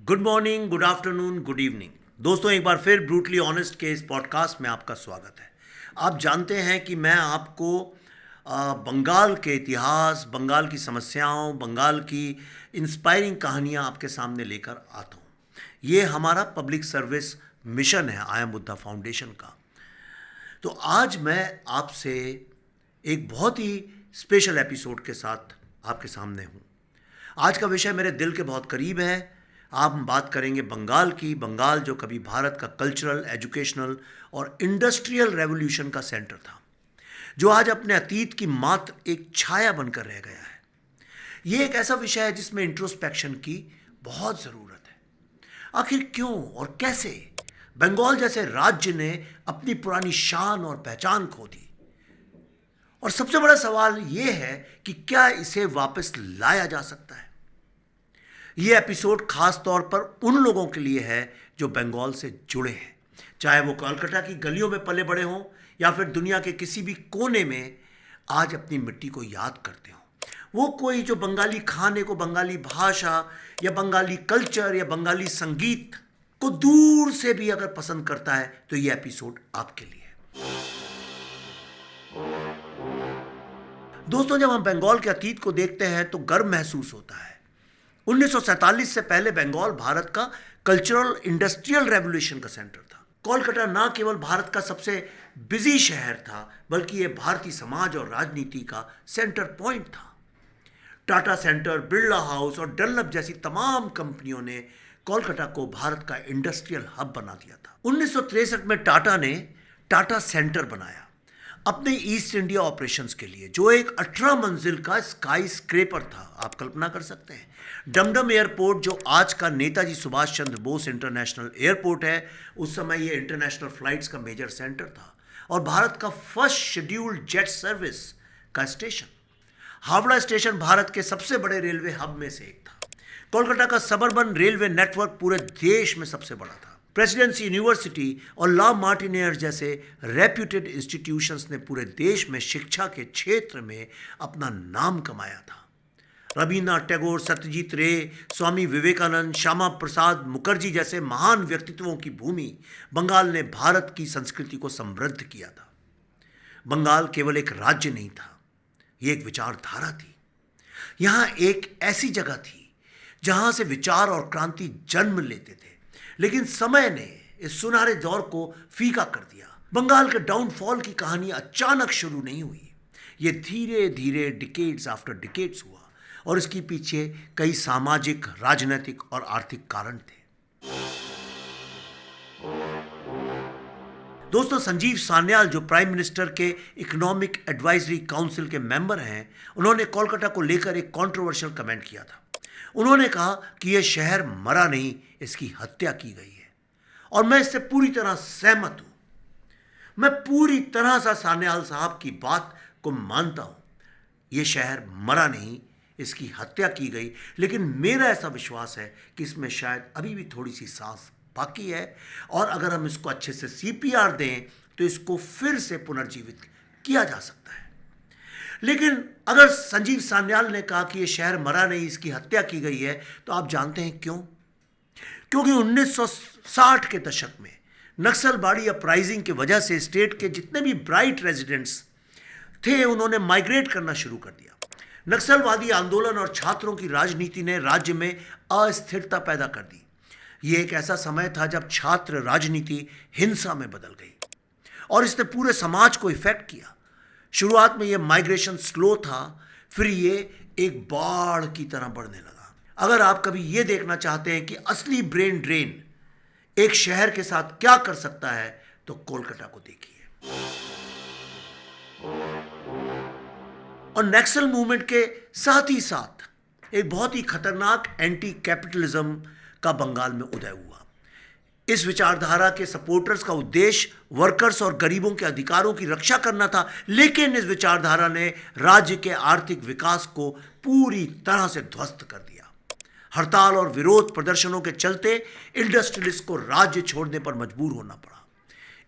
Good morning, good afternoon, good evening. दोस्तों, एक बार फिर ब्रूटली ऑनेस्ट के इस पॉडकास्ट में आपका स्वागत है। आप जानते हैं कि मैं आपको बंगाल के इतिहास, बंगाल की समस्याओं, बंगाल की इंस्पायरिंग कहानियां आपके सामने लेकर आता हूं। ये हमारा पब्लिक सर्विस मिशन है आई एम बुद्धा फाउंडेशन का। तो आज मैं आपसे एक बहुत ही स्पेशल एपिसोड के साथ आपके सामने हूं। आज का विषय मेरे दिल के बहुत करीब है। आप हम बात करेंगे बंगाल की। बंगाल जो कभी भारत का कल्चरल, एजुकेशनल और इंडस्ट्रियल रेवोल्यूशन का सेंटर था, जो आज अपने अतीत की मात्र एक छाया बनकर रह गया है। ये एक ऐसा विषय है जिसमें इंट्रोस्पेक्शन की बहुत ज़रूरत है। आखिर क्यों और कैसे बंगाल जैसे राज्य ने अपनी पुरानी शान और पहचान खो दी, और सबसे बड़ा सवाल यह है कि क्या इसे वापस लाया जा सकता है। यह एपिसोड खास तौर पर उन लोगों के लिए है जो बंगाल से जुड़े हैं, चाहे वो कोलकाता की गलियों में पले बड़े हों या फिर दुनिया के किसी भी कोने में आज अपनी मिट्टी को याद करते हों। वो कोई जो बंगाली खाने को, बंगाली भाषा या बंगाली कल्चर या बंगाली संगीत को दूर से भी अगर पसंद करता है तो यह एपिसोड आपके लिए है। दोस्तों, जब हम बंगाल के अतीत को देखते हैं तो गर्व महसूस होता है। 1947 से पहले बंगाल भारत का कल्चरल इंडस्ट्रियल रेवोल्यूशन का सेंटर था। कोलकाता न केवल भारत का सबसे बिजी शहर था, बल्कि यह भारतीय समाज और राजनीति का सेंटर पॉइंट था। टाटा सेंटर, बिरला हाउस और डनलप जैसी तमाम कंपनियों ने कोलकाता को भारत का इंडस्ट्रियल हब बना दिया था। 1963 में टाटा ने टाटा सेंटर बनाया अपने ईस्ट इंडिया ऑपरेशंस के लिए, जो एक 18 मंजिल का स्काई स्क्रेपर था। आप कल्पना कर सकते हैं। डमडम एयरपोर्ट, जो आज का नेताजी सुभाष चंद्र बोस इंटरनेशनल एयरपोर्ट है, उस समय यह इंटरनेशनल फ्लाइट्स का मेजर सेंटर था और भारत का फर्स्ट शेड्यूल्ड जेट सर्विस का स्टेशन। हावड़ा स्टेशन भारत के सबसे बड़े रेलवे हब में से एक था। कोलकाता का सबर्बन रेलवे नेटवर्क पूरे देश में सबसे बड़ा था। प्रेसिडेंसी यूनिवर्सिटी और ला मार्टिनेयर जैसे रेप्यूटेड इंस्टीट्यूशंस ने पूरे देश में शिक्षा के क्षेत्र में अपना नाम कमाया था। रविन्द्रनाथ टैगोर, सत्यजीत रे, स्वामी विवेकानंद, श्यामा प्रसाद मुखर्जी जैसे महान व्यक्तित्वों की भूमि बंगाल ने भारत की संस्कृति को समृद्ध किया था। बंगाल केवल एक राज्य नहीं था, यह एक विचारधारा थी। यहाँ एक ऐसी जगह थी जहाँ से विचार और क्रांति जन्म लेते थे, लेकिन समय ने इस सुनहरे दौर को फीका कर दिया। बंगाल के डाउनफॉल की कहानी अचानक शुरू नहीं हुई। ये धीरे धीरे डिकेड्स आफ्टर डिकेड्स हुआ, और इसके पीछे कई सामाजिक, राजनीतिक और आर्थिक कारण थे। दोस्तों, संजीव सान्याल, जो प्राइम मिनिस्टर के इकोनॉमिक एडवाइजरी काउंसिल के मेंबर हैं, उन्होंने कोलकाता को लेकर एक कंट्रोवर्शियल कमेंट किया था। उन्होंने कहा कि यह शहर मरा नहीं, इसकी हत्या की गई है, और मैं इससे पूरी तरह सहमत हूं। मैं पूरी तरह से सान्याल साहब की बात को मानता हूं। यह शहर मरा नहीं, इसकी हत्या की गई, लेकिन मेरा ऐसा विश्वास है कि इसमें शायद अभी भी थोड़ी सी सांस बाकी है, और अगर हम इसको अच्छे से सीपीआर दें तो इसको फिर से पुनर्जीवित किया जा सकता है। लेकिन अगर संजीव सान्याल ने कहा कि यह शहर मरा नहीं, इसकी हत्या की गई है, तो आप जानते हैं क्यों? क्योंकि 1960 के दशक में नक्सलबाड़ी अपराइजिंग की वजह से स्टेट के जितने भी ब्राइट रेजिडेंट्स थे, उन्होंने माइग्रेट करना शुरू कर दिया। नक्सलवादी आंदोलन और छात्रों की राजनीति ने राज्य में अस्थिरता पैदा कर दी। यह एक ऐसा समय था जब छात्र राजनीति हिंसा में बदल गई, और इसने पूरे समाज को इफेक्ट किया। शुरुआत में यह माइग्रेशन स्लो था, फिर यह एक बाढ़ की तरह बढ़ने लगा। अगर आप कभी यह देखना चाहते हैं कि असली ब्रेन ड्रेन एक शहर के साथ क्या कर सकता है, तो कोलकाता को देखिए। और नक्सल मूवमेंट के साथ ही साथ एक बहुत ही खतरनाक एंटी कैपिटलिज्म का बंगाल में उदय हुआ। इस विचारधारा के सपोर्टर्स का उद्देश्य वर्कर्स और गरीबों के अधिकारों की रक्षा करना था, लेकिन इस विचारधारा ने राज्य के आर्थिक विकास को पूरी तरह से ध्वस्त कर दिया। हड़ताल और विरोध प्रदर्शनों के चलते इंडस्ट्रियलिस्ट को राज्य छोड़ने पर मजबूर होना पड़ा।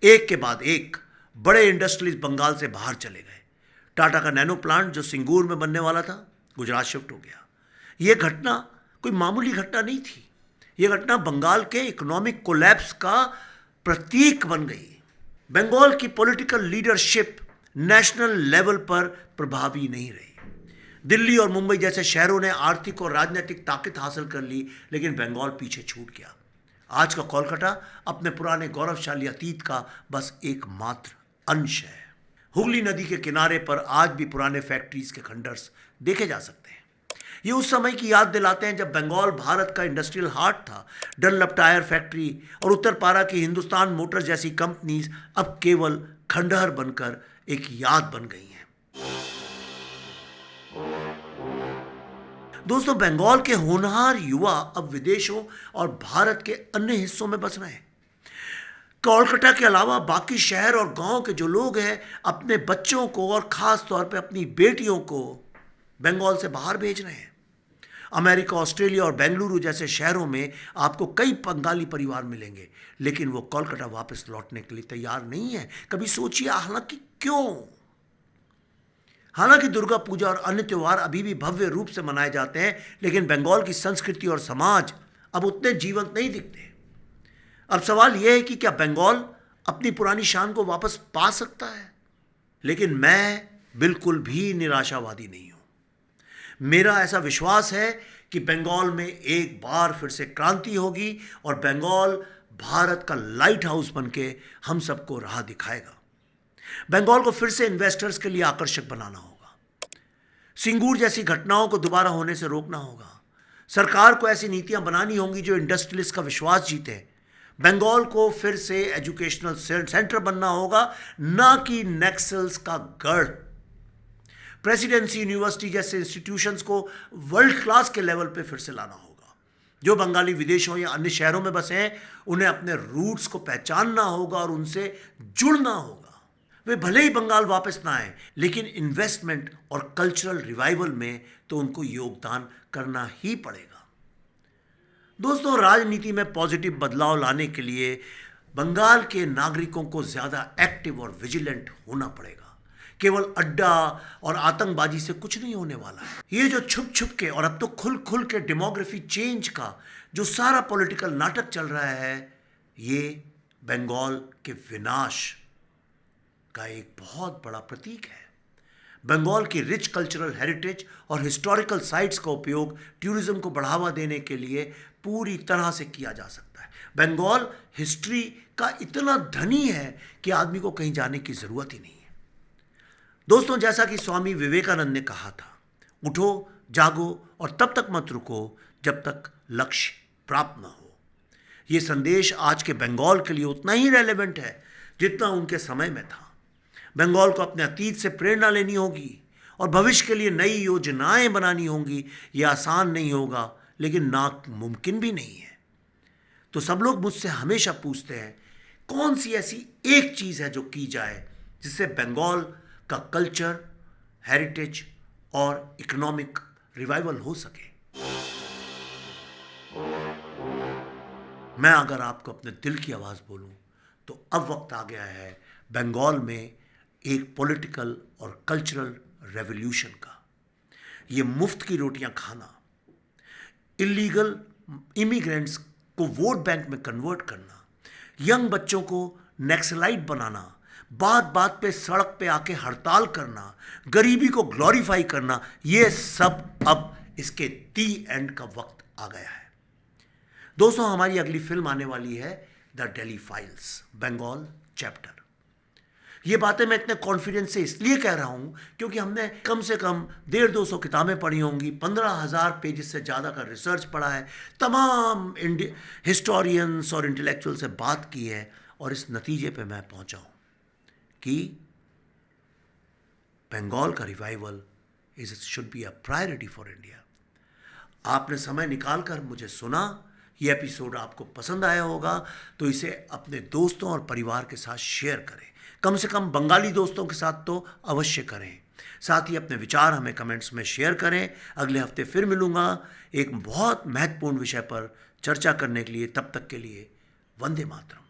एक के बाद एक बड़े इंडस्ट्रियलिस्ट बंगाल से बाहर चले गए। टाटा का नैनो प्लांट, जो सिंगूर में बनने वाला था, गुजरात शिफ्ट हो गया। यह घटना कोई मामूली घटना नहीं थी। यह घटना बंगाल के इकोनॉमिक कोलैप्स का प्रतीक बन गई। बंगाल की पॉलिटिकल लीडरशिप नेशनल लेवल पर प्रभावी नहीं रही। दिल्ली और मुंबई जैसे शहरों ने आर्थिक और राजनीतिक ताकत हासिल कर ली, लेकिन बंगाल पीछे छूट गया। आज का कोलकाता अपने पुराने गौरवशाली अतीत का बस एकमात्र अंश है। हुगली नदी के किनारे पर आज भी पुराने फैक्ट्रीज के खंडर्स देखे जा सकते हैं। ये उस समय की याद दिलाते हैं जब बंगाल भारत का इंडस्ट्रियल हार्ट था। डनलप टायर फैक्ट्री और उत्तरपारा की हिंदुस्तान मोटर जैसी कंपनीज अब केवल खंडहर बनकर एक याद बन गई हैं। दोस्तों, बंगाल के होनहार युवा अब विदेशों और भारत के अन्य हिस्सों में बस रहे हैं। कोलकाता के अलावा बाकी शहर और गांव के जो लोग हैं अपने बच्चों को और खास तौर पे अपनी बेटियों को बंगाल से बाहर भेज रहे हैं। अमेरिका, ऑस्ट्रेलिया और बेंगलुरु जैसे शहरों में आपको कई बंगाली परिवार मिलेंगे, लेकिन वो कोलकाता वापस लौटने के लिए तैयार नहीं है। कभी सोचिए हालांकि क्यों? हालांकि दुर्गा पूजा और अन्य त्योहार अभी भी भव्य रूप से मनाए जाते हैं, लेकिन बंगाल की संस्कृति और समाज अब उतने जीवंत नहीं दिखते। अब सवाल यह है कि क्या बंगाल अपनी पुरानी शान को वापस पा सकता है? लेकिन मैं बिल्कुल भी निराशावादी नहीं हूं। मेरा ऐसा विश्वास है कि बंगाल में एक बार फिर से क्रांति होगी और बंगाल भारत का लाइट हाउस बनके हम सबको राह दिखाएगा। बंगाल को फिर से इन्वेस्टर्स के लिए आकर्षक बनाना होगा। सिंगूर जैसी घटनाओं को दोबारा होने से रोकना होगा। सरकार को ऐसी नीतियां बनानी होंगी जो इंडस्ट्रियलिस्ट का विश्वास जीते। बंगाल को फिर से एजुकेशनल सेंटर बनना होगा, ना कि नक्सल्स का गढ़। प्रेसिडेंसी यूनिवर्सिटी जैसे इंस्टीट्यूशंस को वर्ल्ड क्लास के लेवल पे फिर से लाना होगा। जो बंगाली विदेशों या अन्य शहरों में बसे हैं उन्हें अपने रूट्स को पहचानना होगा और उनसे जुड़ना होगा। वे भले ही बंगाल वापस ना आए, लेकिन इन्वेस्टमेंट और कल्चरल रिवाइवल में तो उनको योगदान करना ही पड़ेगा। दोस्तों, राजनीति में पॉजिटिव बदलाव लाने के लिए बंगाल के नागरिकों को ज़्यादा एक्टिव और विजिलेंट होना पड़ेगा। केवल अड्डा और आतंकबाजी से कुछ नहीं होने वाला है। ये जो छुप छुप के और अब तो खुल खुल के डेमोग्राफी चेंज का जो सारा पॉलिटिकल नाटक चल रहा है, ये बंगाल के विनाश का एक बहुत बड़ा प्रतीक है। बंगाल की रिच कल्चरल हेरिटेज और हिस्टोरिकल साइट्स का उपयोग टूरिज्म को बढ़ावा देने के लिए पूरी तरह से किया जा सकता है। बंगाल हिस्ट्री का इतना धनी है कि आदमी को कहीं जाने की जरूरत ही नहीं है। दोस्तों, जैसा कि स्वामी विवेकानंद ने कहा था, उठो, जागो और तब तक मत रुको जब तक लक्ष्य प्राप्त न हो। यह संदेश आज के बंगाल के लिए उतना ही रेलेवेंट है जितना उनके समय में था। बंगाल को अपने अतीत से प्रेरणा लेनी होगी और भविष्य के लिए नई योजनाएं बनानी होंगी। यह आसान नहीं होगा, लेकिन नामुमकिन भी नहीं है। तो सब लोग मुझसे हमेशा पूछते हैं, कौन सी ऐसी एक चीज़ है जो की जाए जिससे बंगाल का कल्चर, हेरिटेज और इकोनॉमिक रिवाइवल हो सके। मैं अगर आपको अपने दिल की आवाज़ बोलूं तो अब वक्त आ गया है बंगाल में एक पॉलिटिकल और कल्चरल रेवोल्यूशन का। ये मुफ्त की रोटियां खाना, इलीगल इमिग्रेंट्स को वोट बैंक में कन्वर्ट करना, यंग बच्चों को नक्सलाइट बनाना, बात बात पे सड़क पे आके हड़ताल करना, गरीबी को ग्लोरीफाई करना, ये सब अब इसके दी एंड का वक्त आ गया है। दोस्तों, हमारी अगली फिल्म आने वाली है the Delhi files Bengal chapter. ये बातें मैं इतने कॉन्फिडेंस से इसलिए कह रहा हूं क्योंकि हमने कम से कम 150-200 किताबें पढ़ी होंगी, 15,000 पेजेस से ज़्यादा का रिसर्च पढ़ा है, तमाम हिस्टोरियंस और इंटेलेक्चुअल से बात की है और इस नतीजे पे मैं पहुंचा हूं कि बंगाल का revival should be a priority for India. आपने समय निकालकर मुझे सुना, ये एपिसोड आपको पसंद आया होगा तो इसे अपने दोस्तों और परिवार के साथ शेयर करें। कम से कम बंगाली दोस्तों के साथ तो अवश्य करें। साथ ही अपने विचार हमें कमेंट्स में शेयर करें। अगले हफ्ते फिर मिलूंगा एक बहुत महत्वपूर्ण विषय पर चर्चा करने के लिए। तब तक के लिए वंदे मातरम।